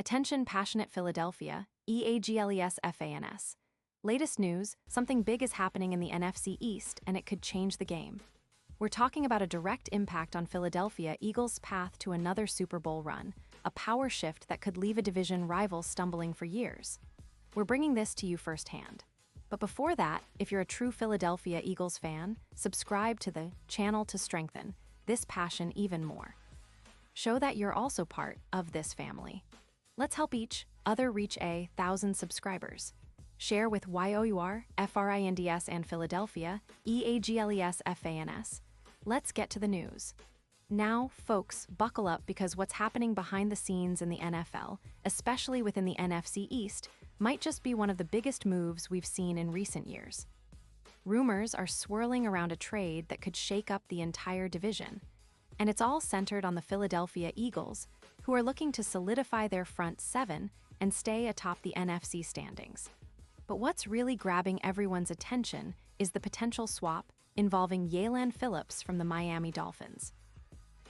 Attention passionate Philadelphia, EAGLES. Latest news, something big is happening in the NFC East and it could change the game. We're talking about a direct impact on Philadelphia Eagles' path to another Super Bowl run, a power shift that could leave a division rival stumbling for years. We're bringing this to you firsthand. But before that, if you're a true Philadelphia Eagles fan, subscribe to the channel to strengthen this passion even more. Show that you're also part of this family. Let's help each other reach 1,000 subscribers. Share with YOUR, FRINDS and Philadelphia, EAGLES. Let's get to the news. Now, folks, buckle up because what's happening behind the scenes in the NFL, especially within the NFC East, might just be one of the biggest moves we've seen in recent years. Rumors are swirling around a trade that could shake up the entire division, and it's all centered on the Philadelphia Eagles, who are looking to solidify their front seven and stay atop the NFC standings. But what's really grabbing everyone's attention is the potential swap involving Jalen Phillips from the Miami Dolphins.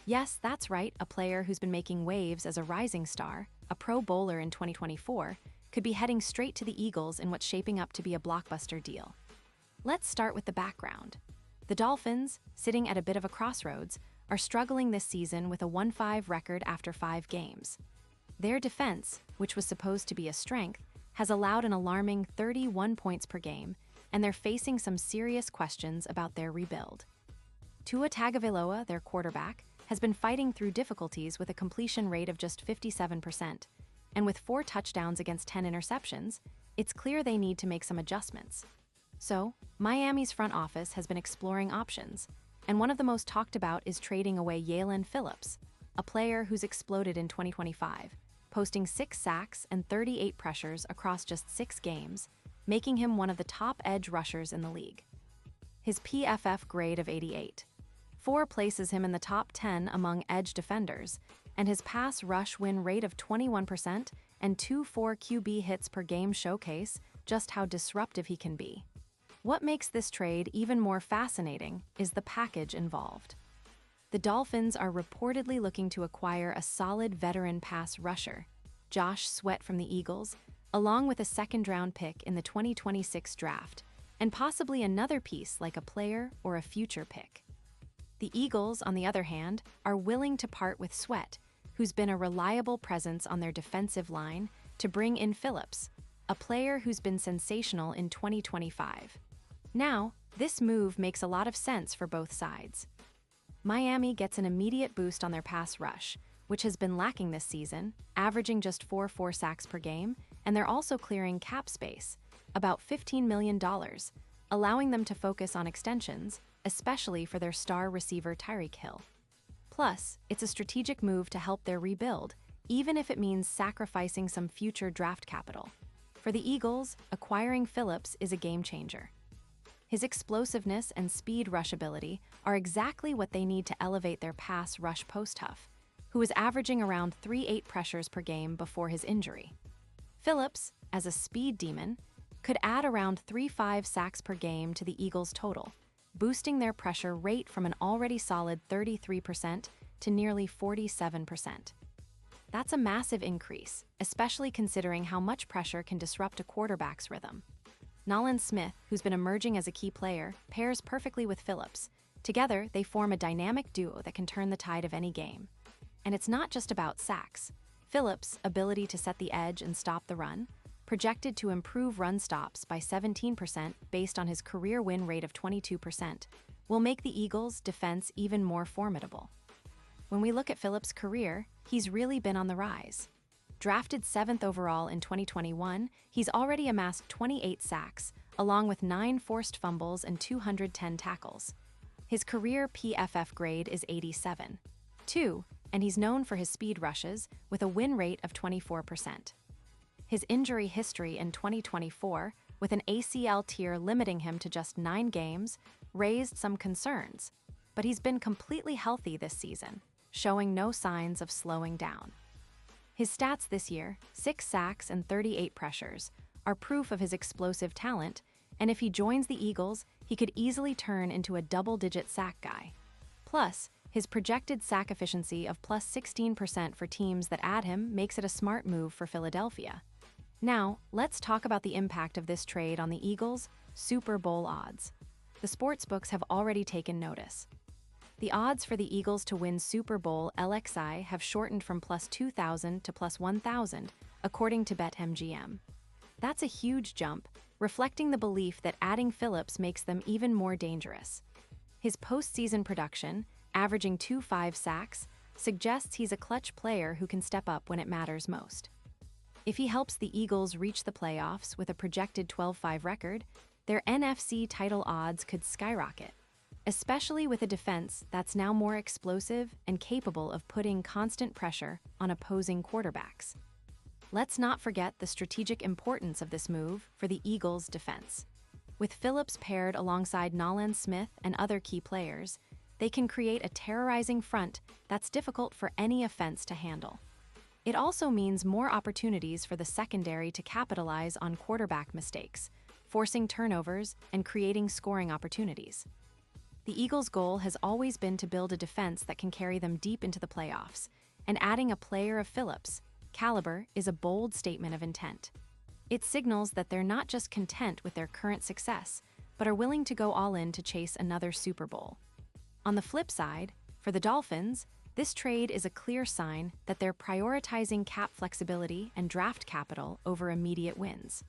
Yes, that's right, a player who's been making waves as a rising star, a Pro Bowler in 2024, could be heading straight to the Eagles in what's shaping up to be a blockbuster deal. Let's start with the background. The Dolphins, sitting at a bit of a crossroads, are struggling this season with a 1-5 record after 5 games. Their defense, which was supposed to be a strength, has allowed an alarming 31 points per game, and they're facing some serious questions about their rebuild. Tua Tagovailoa, their quarterback, has been fighting through difficulties with a completion rate of just 57%, and with 4 touchdowns against 10 interceptions, it's clear they need to make some adjustments. So, Miami's front office has been exploring options, and one of the most talked about is trading away Jalen Phillips, a player who's exploded in 2025, posting 6 sacks and 38 pressures across just 6 games, making him one of the top edge rushers in the league. His PFF grade of 88.4 places him in the top 10 among edge defenders, and his pass rush win rate of 21% and 2.4 QB hits per game showcase just how disruptive he can be. What makes this trade even more fascinating is the package involved. The Dolphins are reportedly looking to acquire a solid veteran pass rusher, Josh Sweat from the Eagles, along with a second-round pick in the 2026 draft, and possibly another piece like a player or a future pick. The Eagles, on the other hand, are willing to part with Sweat, who's been a reliable presence on their defensive line, to bring in Phillips, a player who's been sensational in 2025. Now, this move makes a lot of sense for both sides. Miami gets an immediate boost on their pass rush, which has been lacking this season, averaging just 4 sacks per game, and they're also clearing cap space, about $15 million, allowing them to focus on extensions, especially for their star receiver Tyreek Hill. Plus, it's a strategic move to help their rebuild, even if it means sacrificing some future draft capital. For the Eagles, acquiring Phillips is a game changer. His explosiveness and speed rush ability are exactly what they need to elevate their pass rush post-Huff, who was averaging around 3.8 pressures per game before his injury. Phillips, as a speed demon, could add around 3.5 sacks per game to the Eagles' total, boosting their pressure rate from an already solid 33% to nearly 47%. That's a massive increase, especially considering how much pressure can disrupt a quarterback's rhythm. Nolan Smith, who's been emerging as a key player, pairs perfectly with Phillips. Together, they form a dynamic duo that can turn the tide of any game. And it's not just about sacks. Phillips' ability to set the edge and stop the run, projected to improve run stops by 17% based on his career win rate of 22%, will make the Eagles' defense even more formidable. When we look at Phillips' career, he's really been on the rise. Drafted 7th overall in 2021, he's already amassed 28 sacks, along with 9 forced fumbles and 210 tackles. His career PFF grade is 87.2, and he's known for his speed rushes, with a win rate of 24%. His injury history in 2024, with an ACL tear limiting him to just 9 games, raised some concerns, but he's been completely healthy this season, showing no signs of slowing down. His stats this year, 6 sacks and 38 pressures, are proof of his explosive talent, and if he joins the Eagles, he could easily turn into a double-digit sack guy. Plus, His projected sack efficiency of plus 16% for teams that add him makes it a smart move for Philadelphia. Now, let's talk about the impact of this trade on the Eagles' Super Bowl odds. The sportsbooks have already taken notice. The odds for the Eagles to win Super Bowl LXI have shortened from plus 2,000 to plus 1,000, according to BetMGM. That's a huge jump, reflecting the belief that adding Phillips makes them even more dangerous. His postseason production, averaging 2.5 sacks, suggests he's a clutch player who can step up when it matters most. If he helps the Eagles reach the playoffs with a projected 12-5 record, their NFC title odds could skyrocket, especially with a defense that's now more explosive and capable of putting constant pressure on opposing quarterbacks. Let's not forget the strategic importance of this move for the Eagles' defense. With Phillips paired alongside Nolan Smith and other key players, they can create a terrorizing front that's difficult for any offense to handle. It also means more opportunities for the secondary to capitalize on quarterback mistakes, forcing turnovers and creating scoring opportunities. The Eagles' goal has always been to build a defense that can carry them deep into the playoffs, and adding a player of Phillips' caliber is a bold statement of intent. It signals that they're not just content with their current success, but are willing to go all in to chase another Super Bowl. On the flip side, for the Dolphins, this trade is a clear sign that they're prioritizing cap flexibility and draft capital over immediate wins.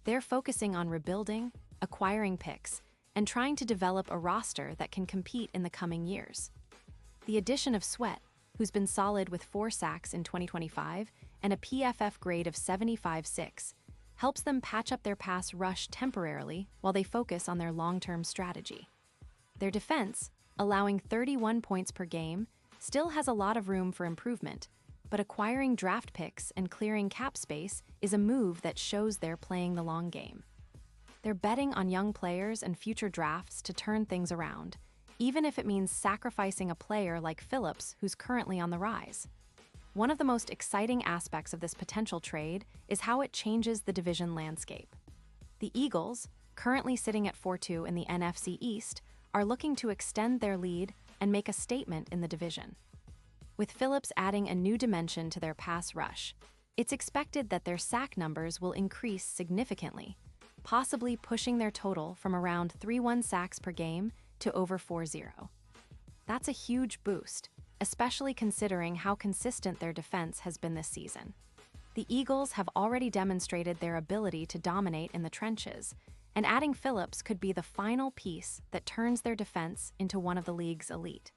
They're focusing on rebuilding, acquiring picks, and trying to develop a roster that can compete in the coming years. The addition of Sweat, who's been solid with 4 sacks in 2025 and a PFF grade of 75.6, helps them patch up their pass rush temporarily while they focus on their long-term strategy. Their defense, allowing 31 points per game, still has a lot of room for improvement, but acquiring draft picks and clearing cap space is a move that shows they're playing the long game. They're betting on young players and future drafts to turn things around, even if it means sacrificing a player like Phillips, who's currently on the rise. One of the most exciting aspects of this potential trade is how it changes the division landscape. The Eagles, currently sitting at 4-2 in the NFC East, are looking to extend their lead and make a statement in the division. With Phillips adding a new dimension to their pass rush, it's expected that their sack numbers will increase significantly, possibly pushing their total from around 3.1 sacks per game to over 4.0. That's a huge boost, especially considering how consistent their defense has been this season. The Eagles have already demonstrated their ability to dominate in the trenches, and adding Phillips could be the final piece that turns their defense into one of the league's elite.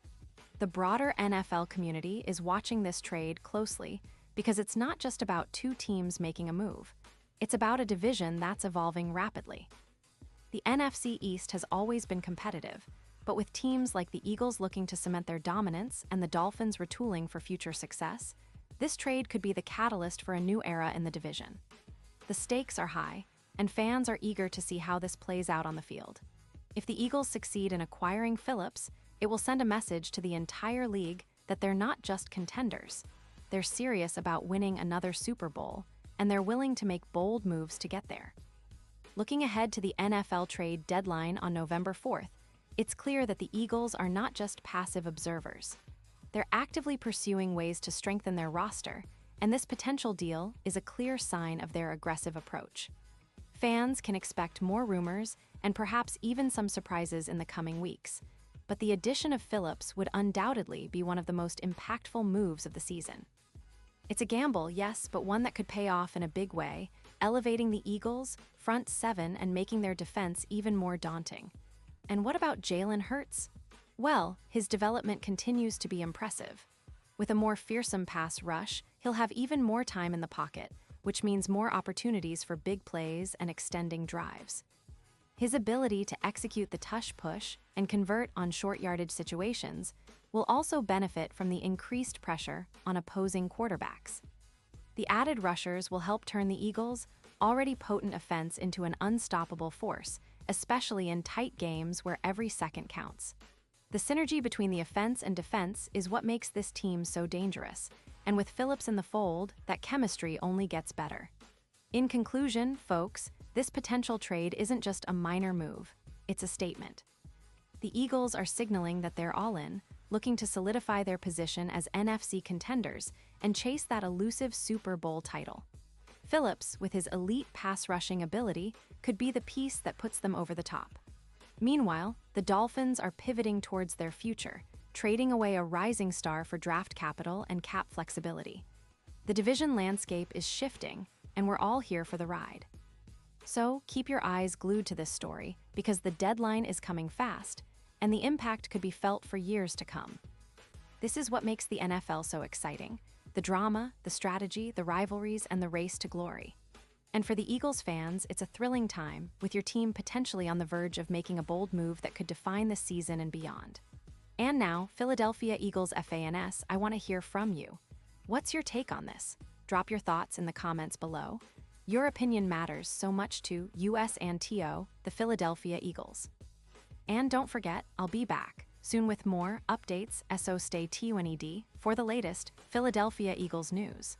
The broader NFL community is watching this trade closely because it's not just about two teams making a move. It's about a division that's evolving rapidly. The NFC East has always been competitive, but with teams like the Eagles looking to cement their dominance and the Dolphins retooling for future success, this trade could be the catalyst for a new era in the division. The stakes are high, and fans are eager to see how this plays out on the field. If the Eagles succeed in acquiring Phillips, it will send a message to the entire league that they're not just contenders. They're serious about winning another Super Bowl, and they're willing to make bold moves to get there. Looking ahead to the NFL trade deadline on November 4th, it's clear that the Eagles are not just passive observers. They're actively pursuing ways to strengthen their roster, and this potential deal is a clear sign of their aggressive approach. Fans can expect more rumors and perhaps even some surprises in the coming weeks, but the addition of Phillips would undoubtedly be one of the most impactful moves of the season. It's a gamble, yes, but one that could pay off in a big way, elevating the Eagles' front seven and making their defense even more daunting. And what about Jalen Hurts? Well, his development continues to be impressive. With a more fearsome pass rush, he'll have even more time in the pocket, which means more opportunities for big plays and extending drives. His ability to execute the tush push and convert on short yardage situations will also benefit from the increased pressure on opposing quarterbacks. The added rushers will help turn the Eagles' already potent offense into an unstoppable force, especially in tight games where every second counts. The synergy between the offense and defense is what makes this team so dangerous, and with Phillips in the fold, that chemistry only gets better. In conclusion, folks, this potential trade isn't just a minor move, it's a statement. The Eagles are signaling that they're all in, looking to solidify their position as NFC contenders and chase that elusive Super Bowl title. Phillips, with his elite pass-rushing ability, could be the piece that puts them over the top. Meanwhile, the Dolphins are pivoting towards their future, trading away a rising star for draft capital and cap flexibility. The division landscape is shifting, and we're all here for the ride. So keep your eyes glued to this story, because the deadline is coming fast, and the impact could be felt for years to come. This is what makes the NFL so exciting: the drama, the strategy, the rivalries, and the race to glory. And for the Eagles fans, it's a thrilling time, with your team potentially on the verge of making a bold move that could define the season and beyond. And now, Philadelphia Eagles fans, I want to hear from you. What's your take on this? Drop your thoughts in the comments below. Your opinion matters so much to us and TO, the Philadelphia Eagles. And don't forget, I'll be back soon with more updates, so stay tuned for the latest Philadelphia Eagles news.